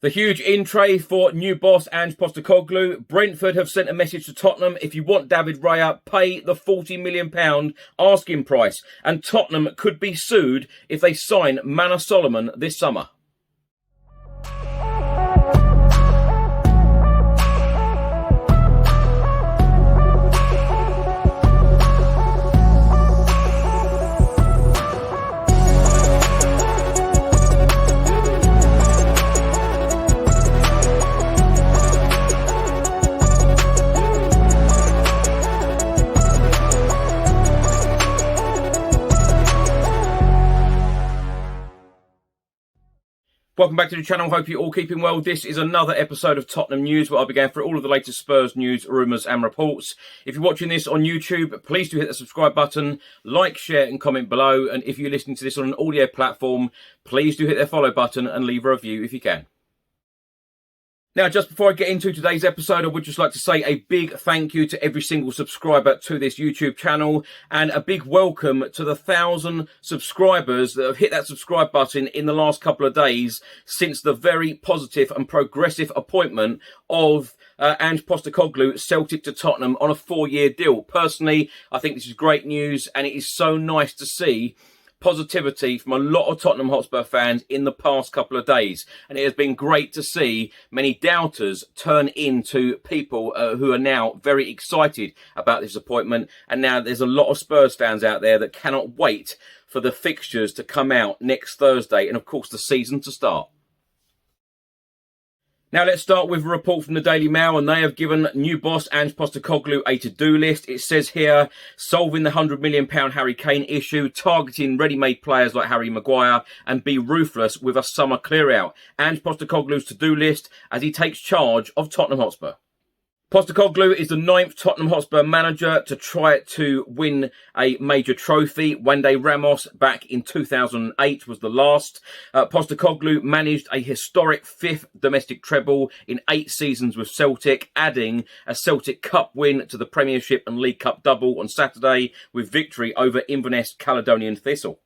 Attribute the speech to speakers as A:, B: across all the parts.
A: The huge in-tray for new boss Ange Postecoglou. Brentford have sent a message to Tottenham. If you want David Raya, pay the £40 million asking price. And Tottenham could be sued if they sign Manor Solomon this summer. Welcome back to the channel. Hope you're all keeping well. This is another episode of Tottenham News, where I'll be going through all of the latest Spurs news, rumours and reports. If you're watching this on YouTube, please do hit the subscribe button, like, share and comment below. And if you're listening to this on an audio platform, please do hit the follow button and leave a review if you can. Now, just before I get into today's episode, I would just like to say a big thank you to every single subscriber to this YouTube channel, and a big welcome to the 1,000 subscribers that have hit that subscribe button in the last couple of days since the very positive and progressive appointment of Ange Postecoglou, Celtic to Tottenham on a 4-year deal. Personally, I think this is great news, and it is so nice to see positivity from a lot of Tottenham Hotspur fans in the past couple of days, and it has been great to see many doubters turn into people who are now very excited about this appointment. And now there's a lot of Spurs fans out there that cannot wait for the fixtures to come out next Thursday and of course the season to start. Now let's start with a report from the Daily Mail, and they have given new boss Ange Postecoglou a to-do list. It says here, solving the £100 million Harry Kane issue, targeting ready-made players like Harry Maguire, and be ruthless with a summer clear-out. Ange Postecoglou's to-do list as he takes charge of Tottenham Hotspur. Postecoglou is the 9th Tottenham Hotspur manager to try to win a major trophy. Juande Ramos back in 2008 was the last. Postecoglou managed a historic 5th domestic treble in 8 seasons with Celtic, adding a Celtic Cup win to the Premiership and League Cup double on Saturday with victory over Inverness Caledonian Thistle.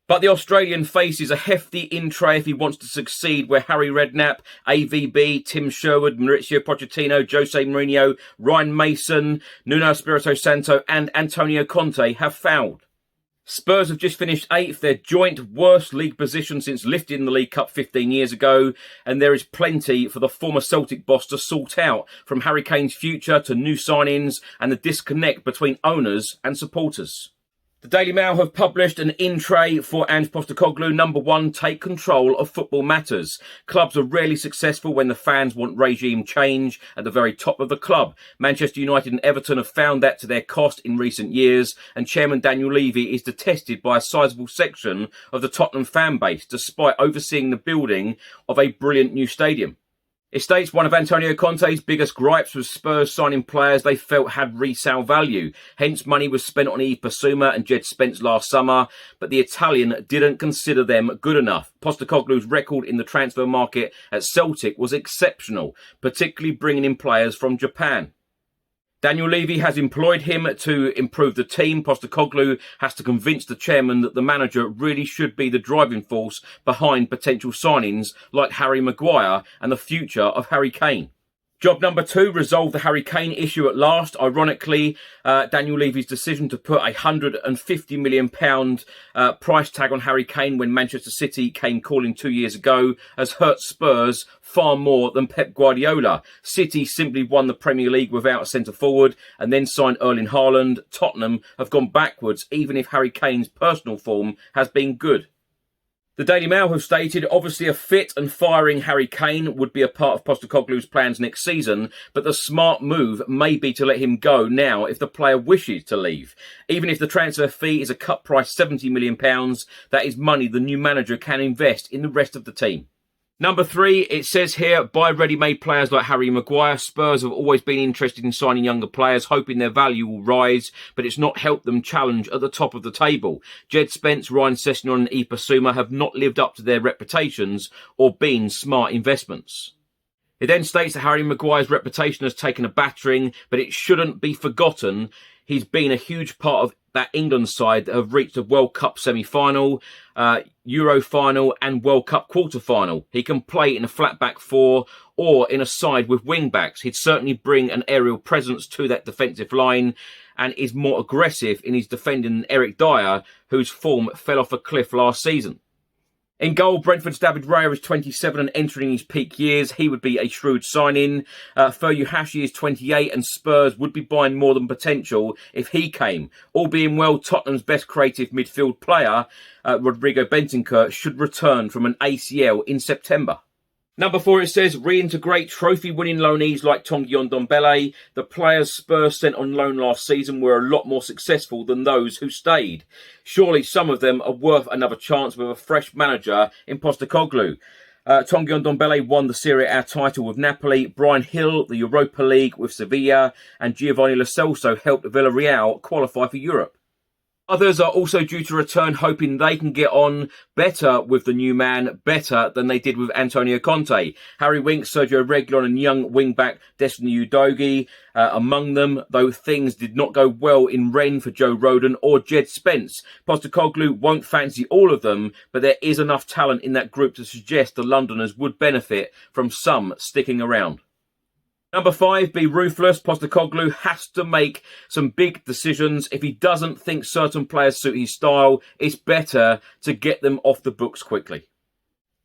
A: But the Australian faces a hefty in-tray if he wants to succeed, where Harry Redknapp, AVB, Tim Sherwood, Mauricio Pochettino, Jose Mourinho, Ryan Mason, Nuno Espirito Santo and Antonio Conte have fouled. Spurs have just finished 8th, their joint worst league position since lifting the League Cup 15 years ago, and there is plenty for the former Celtic boss to sort out, from Harry Kane's future to new signings and the disconnect between owners and supporters. The Daily Mail have published an in-tray for Ange Postecoglou. Number 1, take control of football matters. Clubs are rarely successful when the fans want regime change at the very top of the club. Manchester United and Everton have found that to their cost in recent years, and Chairman Daniel Levy is detested by a sizable section of the Tottenham fan base, despite overseeing the building of a brilliant new stadium. It states one of Antonio Conte's biggest gripes was Spurs signing players they felt had resale value. Hence, money was spent on Yves Bissouma and Jed Spence last summer, but the Italian didn't consider them good enough. Postecoglou's record in the transfer market at Celtic was exceptional, particularly bringing in players from Japan. Daniel Levy has employed him to improve the team. Postecoglou has to convince the chairman that the manager really should be the driving force behind potential signings like Harry Maguire and the future of Harry Kane. Job number 2, resolve the Harry Kane issue at last. Ironically, Daniel Levy's decision to put a £150 million price tag on Harry Kane when Manchester City came calling 2 years ago has hurt Spurs far more than Pep Guardiola. City simply won the Premier League without a centre-forward and then signed Erling Haaland. Tottenham have gone backwards, even if Harry Kane's personal form has been good. The Daily Mail have stated, obviously a fit and firing Harry Kane would be a part of Postecoglou's plans next season, but the smart move may be to let him go now if the player wishes to leave. Even if the transfer fee is a cut price £70 million, that is money the new manager can invest in the rest of the team. Number 3, it says here, buy ready-made players like Harry Maguire. Spurs have always been interested in signing younger players, hoping their value will rise, but it's not helped them challenge at the top of the table. Jed Spence, Ryan Sessegnon and Yves Bissouma have not lived up to their reputations or been smart investments. It then states that Harry Maguire's reputation has taken a battering, but it shouldn't be forgotten. He's been a huge part of that England side that have reached a World Cup semi-final, Euro final and World Cup quarter-final. He can play in a flat back four or in a side with wing-backs. He'd certainly bring an aerial presence to that defensive line and is more aggressive in his defending than Eric Dyer, whose form fell off a cliff last season. In goal, Brentford's David Raya is 27 and entering his peak years. He would be a shrewd signing. Furuhashi is 28 and Spurs would be buying more than potential if he came. All being well, Tottenham's best creative midfield player, Rodrigo Bentancur, should return from an ACL in September. Number 4, it says, reintegrate trophy-winning loanees like Tanguy Ndombele. The players Spurs sent on loan last season were a lot more successful than those who stayed. Surely some of them are worth another chance with a fresh manager in Postecoglou. Tanguy Ndombele won the Serie A title with Napoli, Brian Hill the Europa League with Sevilla, and Giovanni Lo Celso helped Villarreal qualify for Europe. Others are also due to return, hoping they can get on better with the new man, better than they did with Antonio Conte. Harry Winks, Sergio Reguilon and young wing-back Destiny Udogie among them, though things did not go well in Rennes for Joe Rodon or Jed Spence. Postecoglou won't fancy all of them, but there is enough talent in that group to suggest the Londoners would benefit from some sticking around. Number 5, be ruthless. Postecoglou has to make some big decisions. If he doesn't think certain players suit his style, it's better to get them off the books quickly.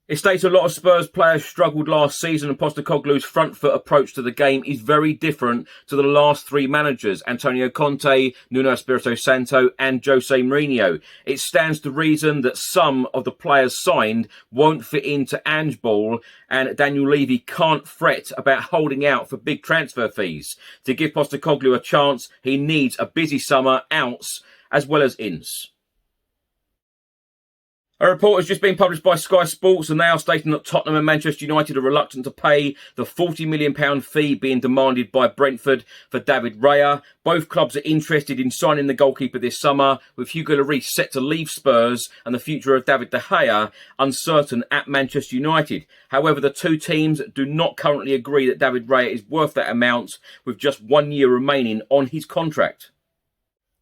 A: It states a lot of Spurs players struggled last season and Postecoglou's front foot approach to the game is very different to the last 3 managers, Antonio Conte, Nuno Espirito Santo and Jose Mourinho. It stands to reason that some of the players signed won't fit into Ange Ball and Daniel Levy can't fret about holding out for big transfer fees. To give Postecoglou a chance, he needs a busy summer, outs as well as ins. A report has just been published by Sky Sports and they are stating that Tottenham and Manchester United are reluctant to pay the £40 million fee being demanded by Brentford for David Raya. Both clubs are interested in signing the goalkeeper this summer, with Hugo Lloris set to leave Spurs and the future of David De Gea uncertain at Manchester United. However, the two teams do not currently agree that David Raya is worth that amount, with just 1 year remaining on his contract.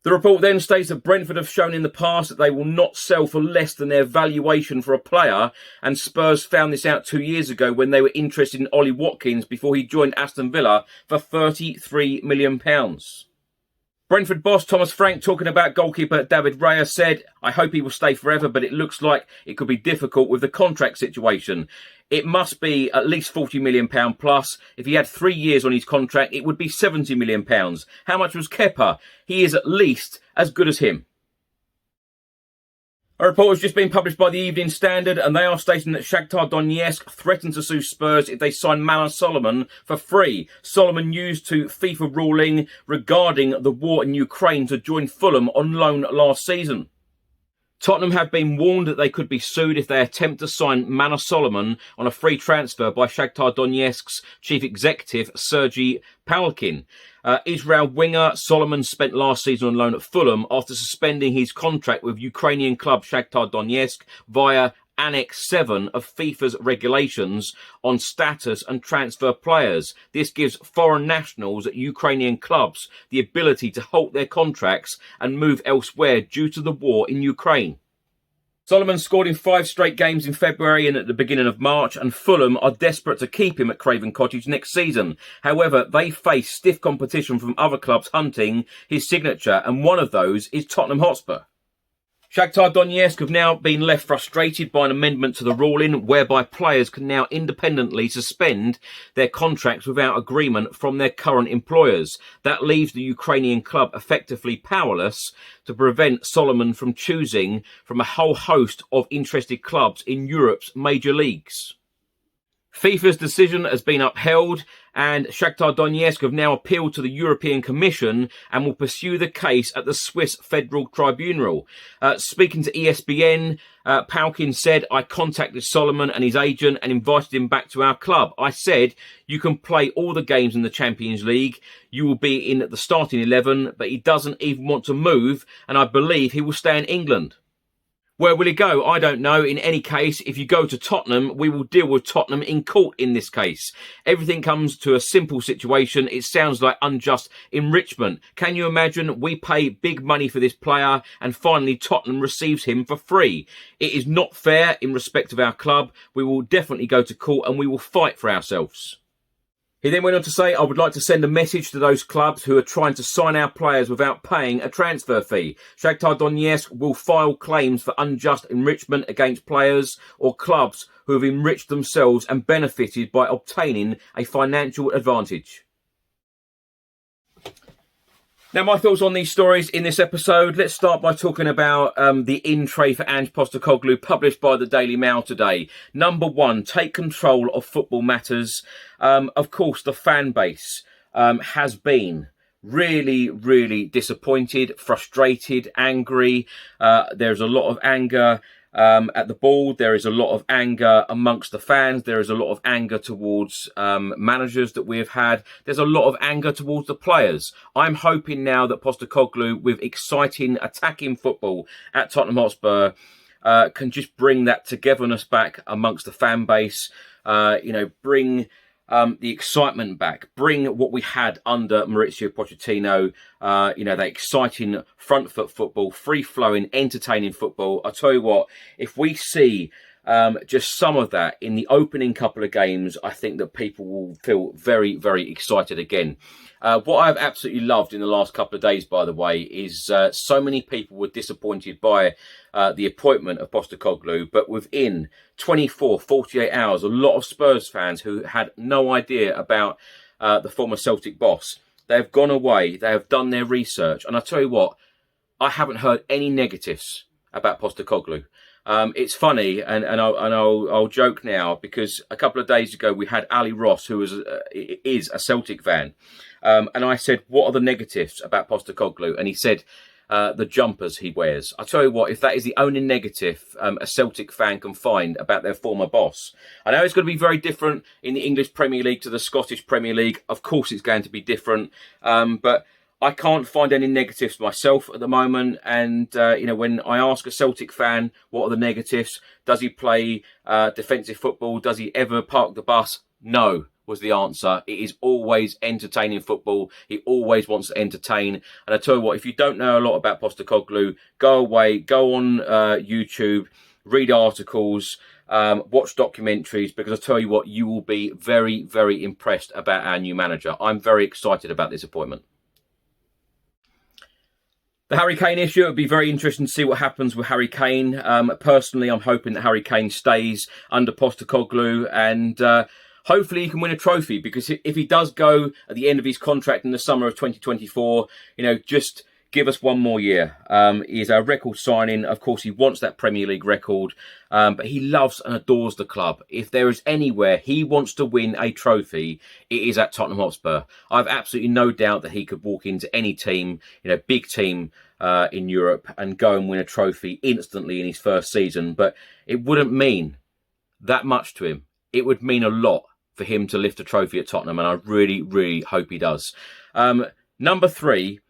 A: The report then states that Brentford have shown in the past that they will not sell for less than their valuation for a player, and Spurs found this out 2 years ago when they were interested in Ollie Watkins before he joined Aston Villa for £33 million. Brentford boss Thomas Frank, talking about goalkeeper David Raya, said, "I hope he will stay forever, but it looks like it could be difficult with the contract situation. It must be at least £40 million plus. If he had 3 years on his contract, it would be £70 million. How much was Kepa? He is at least as good as him." A report has just been published by the Evening Standard and they are stating that Shakhtar Donetsk threatened to sue Spurs if they sign Malan Solomon for free. Solomon used to FIFA ruling regarding the war in Ukraine to join Fulham on loan last season. Tottenham have been warned that they could be sued if they attempt to sign Malan Solomon on a free transfer by Shakhtar Donetsk's chief executive, Sergei Palkin. Israel winger Solomon spent last season on loan at Fulham after suspending his contract with Ukrainian club Shakhtar Donetsk via Annex 7 of FIFA's regulations on status and transfer players. This gives foreign nationals at Ukrainian clubs the ability to halt their contracts and move elsewhere due to the war in Ukraine. Solomon scored in 5 straight games in February and at the beginning of March, and Fulham are desperate to keep him at Craven Cottage next season. However, they face stiff competition from other clubs hunting his signature, and one of those is Tottenham Hotspur. Shakhtar Donetsk have now been left frustrated by an amendment to the ruling whereby players can now independently suspend their contracts without agreement from their current employers. That leaves the Ukrainian club effectively powerless to prevent Solomon from choosing from a whole host of interested clubs in Europe's major leagues. FIFA's decision has been upheld and Shakhtar Donetsk have now appealed to the European Commission and will pursue the case at the Swiss Federal Tribunal. Speaking to ESPN, Palkin said, "I contacted Solomon and his agent and invited him back to our club. I said, you can play all the games in the Champions League. You will be in the starting 11, but he doesn't even want to move and I believe he will stay in England." Where will he go? I don't know. In any case, if you go to Tottenham, we will deal with Tottenham in court in this case. Everything comes to a simple situation. It sounds like unjust enrichment. Can you imagine? We pay big money for this player and finally Tottenham receives him for free. It is not fair in respect of our club. We will definitely go to court and we will fight for ourselves. He then went on to say, I would like to send a message to those clubs who are trying to sign our players without paying a transfer fee. Shakhtar Donetsk will file claims for unjust enrichment against players or clubs who have enriched themselves and benefited by obtaining a financial advantage. Now, my thoughts on these stories in this episode. Let's start by talking about the in-tray for Ange Postecoglou published by the Daily Mail today. Number one, take control of football matters. Of course, the fan base has been really, really disappointed, frustrated, angry. There's a lot of anger at the board. There is a lot of anger amongst the fans. There is a lot of anger towards managers that we have had. There's a lot of anger towards the players. I'm hoping now that Postecoglou, with exciting attacking football at Tottenham Hotspur, can just bring that togetherness back amongst the fan base. Bring the excitement back, bring what we had under Mauricio Pochettino, that exciting front foot football, free-flowing, entertaining football. I tell you what, if we see just some of that in the opening couple of games, I think that people will feel very, very excited again. What I've absolutely loved in the last couple of days, by the way, is so many people were disappointed by the appointment of Postecoglou, but within 24, 48 hours, a lot of Spurs fans who had no idea about the former Celtic boss, they have gone away, they have done their research, and I tell you what, I haven't heard any negatives about Postecoglou. It's funny, and I'll joke now, because a couple of days ago we had Ali Ross, who is a Celtic fan, and I said, what are the negatives about Postecoglou? And he said, the jumpers he wears. I tell you what, if that is the only negative a Celtic fan can find about their former boss, I know it's going to be very different in the English Premier League to the Scottish Premier League. Of course it's going to be different, but I can't find any negatives myself at the moment. And, when I ask a Celtic fan, what are the negatives? Does he play defensive football? Does he ever park the bus? No, was the answer. It is always entertaining football. He always wants to entertain. And I tell you what, if you don't know a lot about Postecoglou, go away, go on YouTube, read articles, watch documentaries, because I tell you what, you will be very, very impressed about our new manager. I'm very excited about this appointment. The Harry Kane issue, it would be very interesting to see what happens with Harry Kane. Personally, I'm hoping that Harry Kane stays under Postecoglou and hopefully he can win a trophy, because if he does go at the end of his contract in the summer of 2024, just give us one more year. He is a record signing. Of course, he wants that Premier League record, but he loves and adores the club. If there is anywhere he wants to win a trophy, it is at Tottenham Hotspur. I've absolutely no doubt that he could walk into any team, big team in Europe, and go and win a trophy instantly in his first season. But it wouldn't mean that much to him. It would mean a lot for him to lift a trophy at Tottenham, and I really, really hope he does. Number three,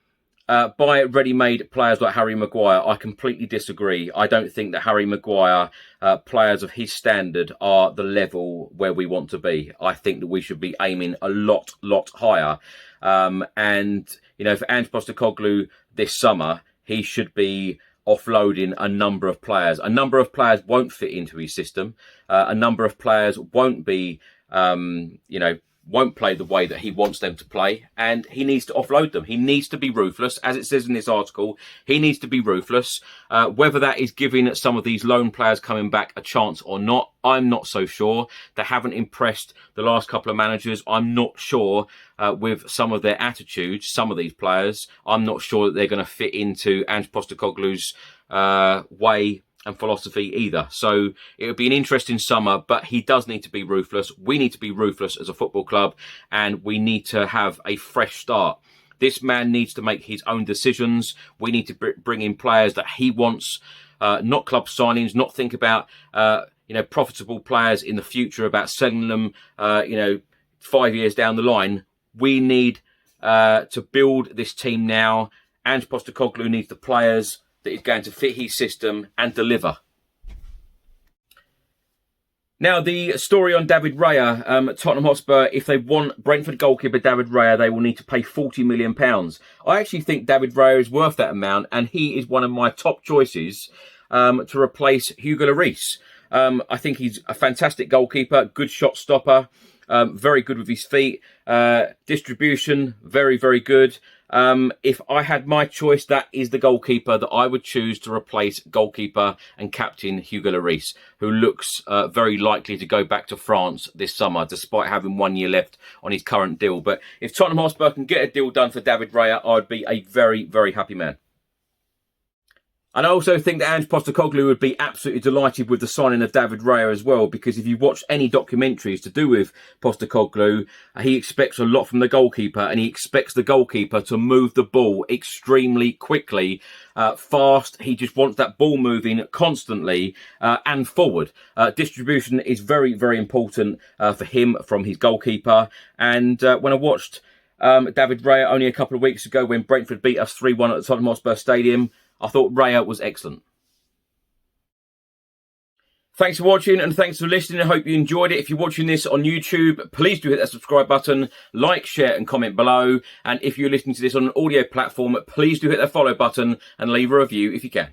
A: buy ready-made players like Harry Maguire. I completely disagree. I don't think that Harry Maguire, players of his standard, are the level where we want to be. I think that we should be aiming a lot higher. For Ange Postecoglou this summer, he should be offloading a number of players. A number of players won't fit into his system. A number of players won't be, won't play the way that he wants them to play, and he needs to offload them. He needs to be ruthless, as it says in this article. He needs to be ruthless. Whether that is giving some of these loan players coming back a chance or not, I'm not so sure. They haven't impressed the last couple of managers. I'm not sure with some of their attitudes, some of these players. I'm not sure that they're going to fit into Ange Postecoglou's way and philosophy either. So it would be an interesting summer, but he does need to be ruthless. We need to be ruthless as a football club, and we need to have a fresh start. This man needs to make his own decisions. We need to bring in players that he wants, not club signings, not think about profitable players in the future, about selling them 5 years down the line. We need to build this team now. Ange Postecoglou needs the players. that is going to fit his system and deliver. Now, the story on David Raya, Tottenham Hotspur, if they want Brentford goalkeeper David Raya, they will need to pay £40 million. I actually think David Raya is worth that amount, and he is one of my top choices to replace Hugo Lloris. I think he's a fantastic goalkeeper, good shot stopper, very good with his feet, distribution, very, very good. If I had my choice, that is the goalkeeper that I would choose to replace goalkeeper and captain Hugo Lloris, who looks very likely to go back to France this summer, despite having 1 year left on his current deal. But if Tottenham Hotspur can get a deal done for David Raya, I'd be a very, very happy man. And I also think that Postecoglou would be absolutely delighted with the signing of David Raya as well, because if you watch any documentaries to do with Postecoglou, he expects a lot from the goalkeeper, and he expects the goalkeeper to move the ball extremely quickly, fast. He just wants that ball moving constantly and forward. Distribution is very, very important for him from his goalkeeper. And when I watched David Raya only a couple of weeks ago when Brentford beat us 3-1 at the Tottenham Hotspur Stadium, I thought Raya was excellent. Thanks for watching and thanks for listening. I hope you enjoyed it. If you're watching this on YouTube, please do hit that subscribe button, like, share and comment below. And if you're listening to this on an audio platform, please do hit that follow button and leave a review if you can.